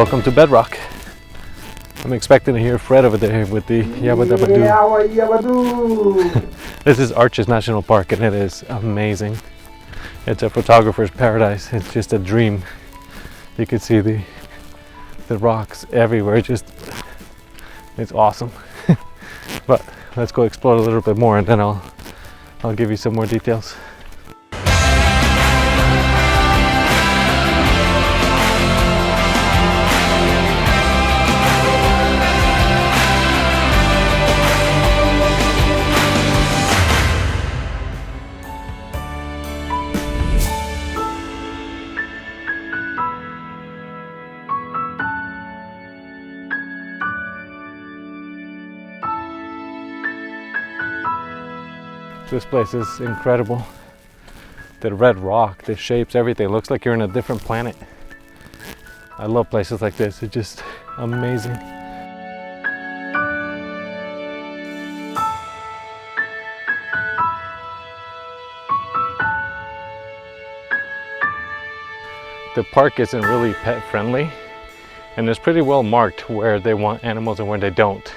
welcome to Bedrock. I'm expecting to hear Fred over there with the yabba dabba doo. This is Arches National Park and it is amazing. It's a photographer's paradise. It's just a dream. You can see the rocks everywhere. It's awesome. But let's go explore a little bit more and then I'll give you some more details. This place is incredible. The red rock, the shapes, everything. It looks like you're in a different planet. I love places like this. It's just amazing. The park isn't really pet friendly, and it's pretty well marked where they want animals and where they don't.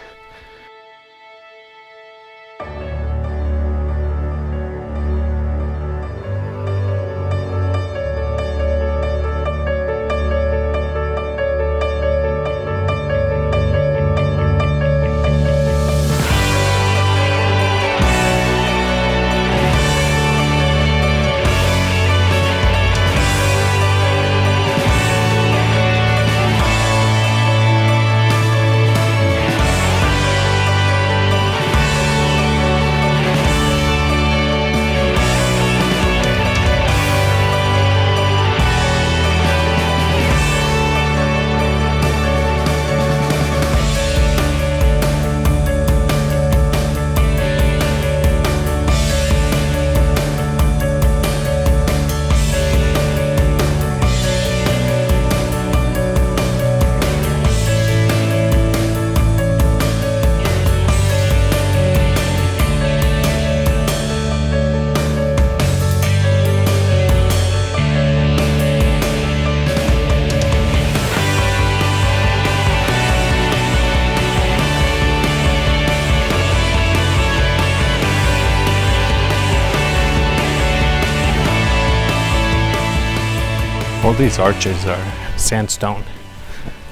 All these arches are sandstone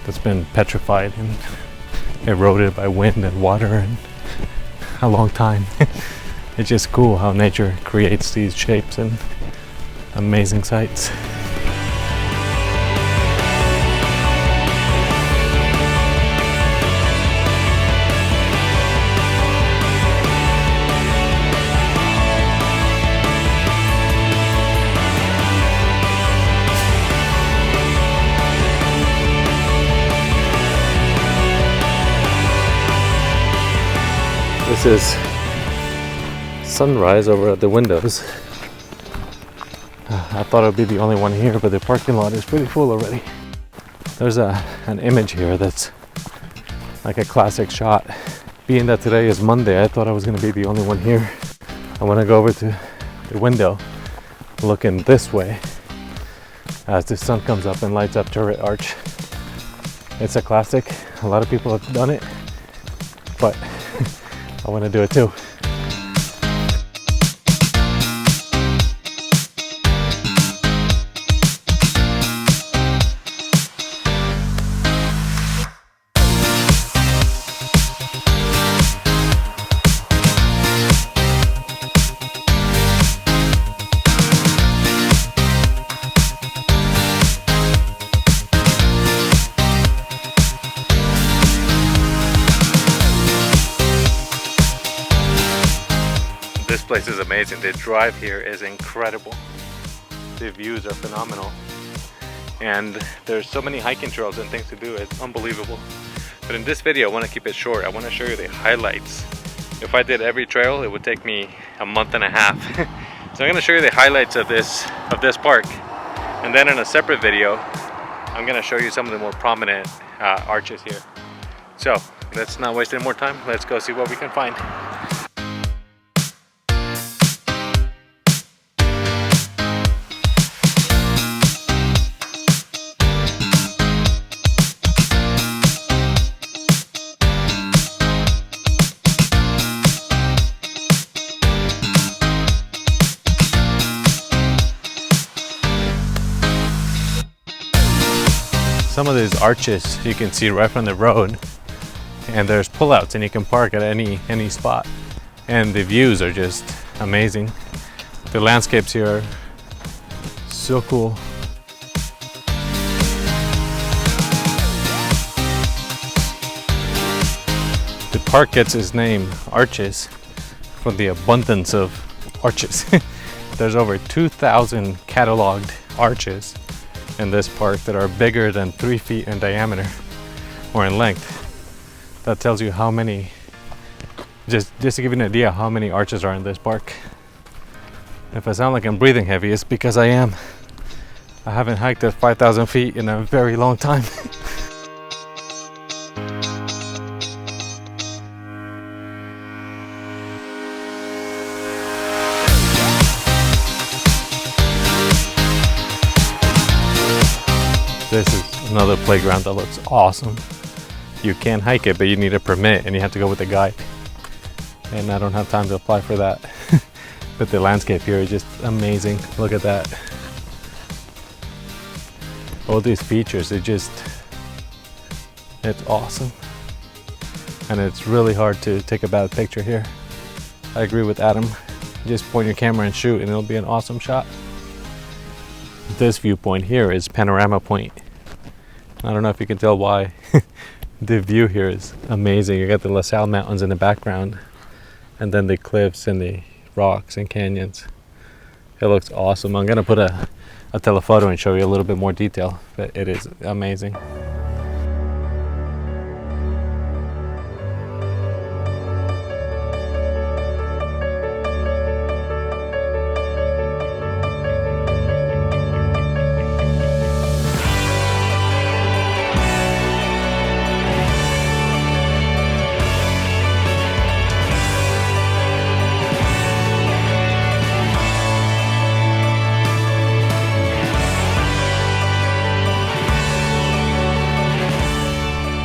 that's been petrified and eroded by wind and water and a long time. It's just cool how nature creates these shapes and amazing sights. This is sunrise over at the windows. I thought I'd be the only one here, but the parking lot is pretty full already. There's an image here that's like a classic shot. Being that today is Monday, I thought I was going to be the only one here. I want to go over to the window looking this way as the sun comes up and lights up Turret Arch. It's a classic. A lot of people have done it, but I want to do it too. This place is amazing. The drive here is incredible. The views are phenomenal. And there's so many hiking trails and things to do. It's unbelievable. But in this video, I want to keep it short. I want to show you the highlights. If I did every trail, it would take me a month and a half. So I'm going to show you the highlights of this park. And then in a separate video, I'm going to show you some of the more prominent arches here. So let's not waste any more time. Let's go see what we can find. some of these arches you can see right from the road, and there's pullouts and you can park at any spot, and the views are just amazing. The landscapes here are so cool. The park gets its name, Arches, for the abundance of arches. There's over 2,000 cataloged arches in this park that are bigger than 3 feet in diameter or in length. That tells you how many, just to give you an idea how many arches are in this park. If I sound like I'm breathing heavy, it's because I am. I haven't hiked at 5,000 feet in a very long time. This is another playground that looks awesome. You can hike it, but you need a permit and you have to go with a guide. And I don't have time to apply for that. But the landscape here is just amazing. Look at that. All these features, it's awesome. And it's really hard to take a bad picture here. I agree with Adam. Just point your camera and shoot and it'll be an awesome shot. This viewpoint here is Panorama Point. I don't know if you can tell why. The view here is amazing. You got the La Salle Mountains in the background, and then the cliffs and the rocks and canyons. It looks awesome. I'm gonna put a telephoto and show you a little bit more detail, but it is amazing.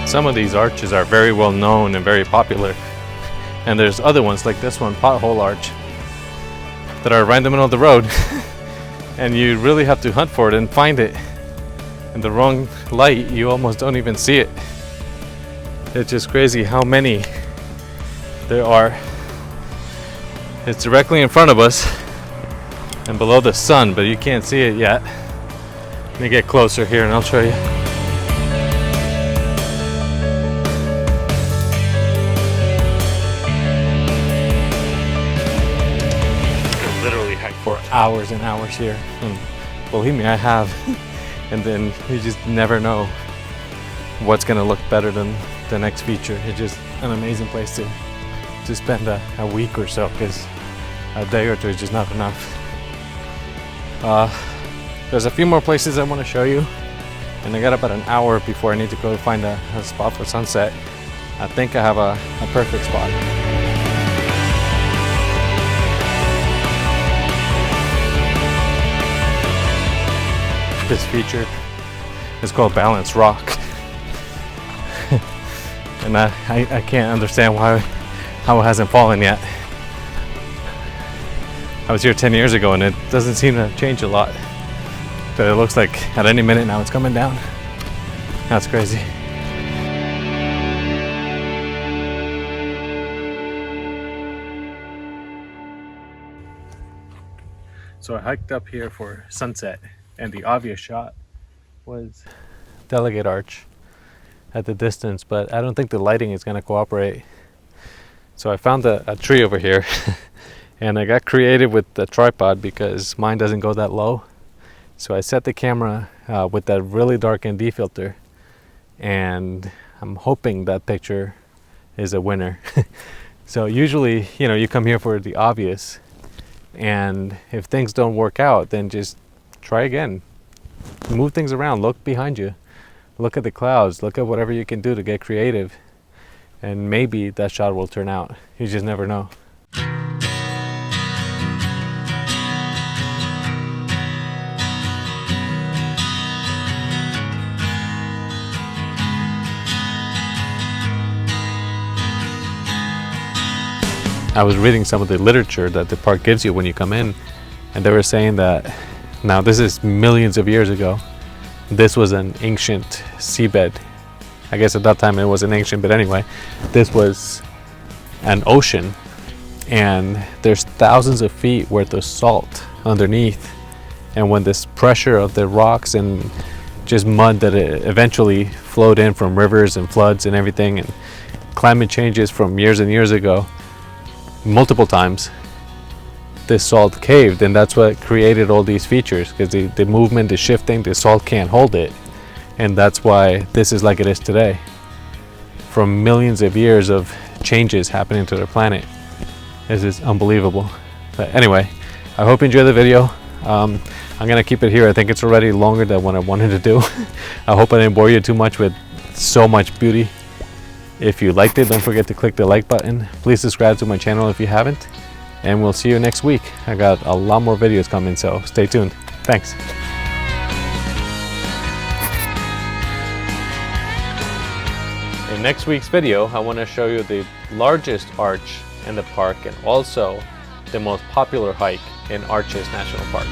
Some of these arches are very well known and very popular, and there's other ones like this one, Pothole Arch, that are right in the middle of the road. And you really have to hunt for it and find it. In the wrong light, you almost don't even see it. It's just crazy how many there are. It's directly in front of us and below the sun, but you can't see it yet. Let me get closer here and I'll show you. For hours and hours here, and believe me, I have. And then you just never know what's gonna look better than the next feature. It's just an amazing place to spend a week or so, because a day or two is just not enough. There's a few more places I want to show you, and I got about an hour before I need to go find a spot for sunset. I think I have a perfect spot. This feature is called Balance Rock. And I can't understand how it hasn't fallen yet. I was here 10 years ago and it doesn't seem to change a lot. But it looks like at any minute now it's coming down. That's crazy. So I hiked up here for sunset, and the obvious shot was Delegate Arch at the distance, but I don't think the lighting is going to cooperate. So I found a tree over here and I got creative with the tripod because mine doesn't go that low. So I set the camera with that really dark ND filter, and I'm hoping that picture is a winner. So usually, you come here for the obvious, and if things don't work out, then just try again. Move things around, look behind you, look at the clouds, look at whatever you can do to get creative, and maybe that shot will turn out. You just never know. I was reading some of the literature that the park gives you when you come in, and they were saying that, now this is millions of years ago, this was an ancient seabed. I guess at that time it wasn't ancient, but anyway, this was an ocean, and there's thousands of feet worth of salt underneath. And when this pressure of the rocks and just mud that it eventually flowed in from rivers and floods and everything, and climate changes from years and years ago, multiple times, this salt caved, and that's what created all these features, because the movement is shifting, the salt can't hold it, and that's why this is like it is today, from millions of years of changes happening to the planet. This is unbelievable. But anyway, I hope you enjoyed the video. I'm gonna keep it here. I think it's already longer than what I wanted to do. I hope I didn't bore you too much with so much beauty. If you liked it, don't forget to click the like button. Please subscribe to my channel if you haven't, and we'll see you next week. I got a lot more videos coming, so stay tuned. Thanks. In next week's video, I want to show you the largest arch in the park, and also the most popular hike in Arches National Park.